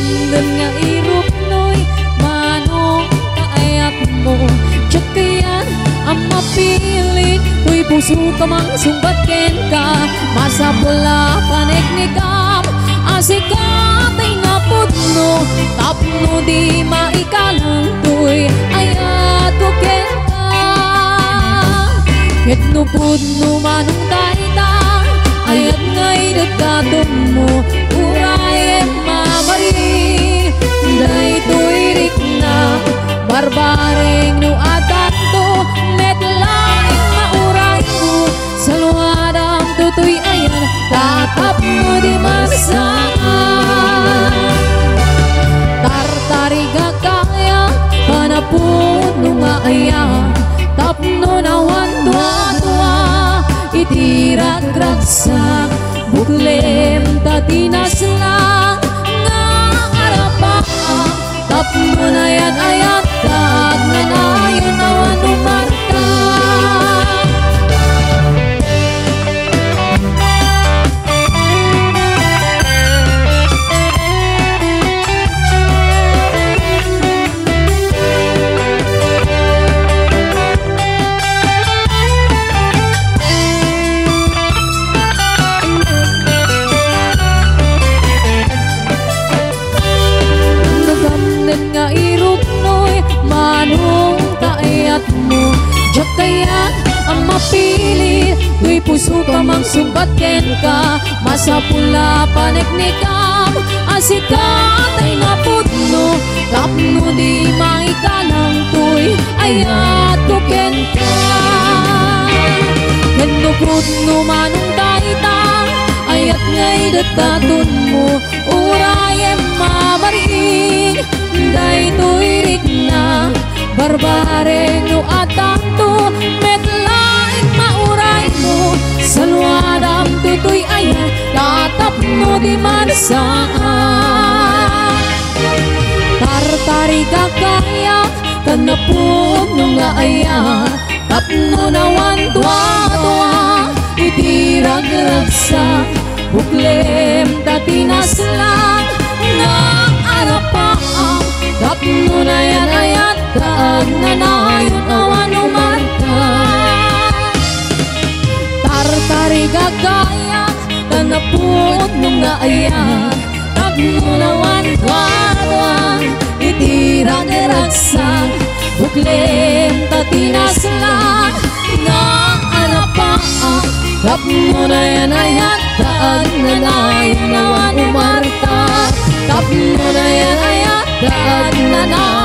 Nagdamdam nga irup no'y manong kaayat mo. Tsak kayan ang mapili, tuy puso ka mang sumbatken ka. Masapula paneknikam, asikatay nga pudno. Tapno di maikalang tuy ayat ko ken ka. Ket no pudno manong taitang ayat ngay dagdatom mo. Uray mamari day tuirik na barbaring no atanto metlaing mauray mo. Sa luwadang tutoy ayan tatap mo di masaan. Tartariga kaya panapun no nga ayan tapno nawan dua-dua itirag-ragsak buklem tatinas lang nga arapaan. Tapno na yan ayat tag na nayon nawan umarta. Nga irup no'y manong kaayat mo. Diyak kaya ang mapili, tuy puso ka mang sumbatken ka. Masapula paneknikam, asikatay nga pudno. Tapno di maikalang tuy ayat ko ken ka. Ken no pudno manong taitang ayat ngay dagdaton mo. Urayem mamaring day tuirik na barbare no atanto metlaing mauray mo. Sa luwadam tutoy ayan tatap mo di marsaan. Tartari kakaya kanapun no nga ayan tapno nawan tua-tua itirag-ragsak buklem tatinas lang nga arapaan. Tapno na yan ayat taag na nayon awan umarta. Tartari gagaya tanapot nung nga ayat tapno nawan tuwan itirag-ragsak buklem tatinas lang nga arapaan. Tapno na yan ayat taag na nayon awan umarta. Tapno na yan ayat taag na nayon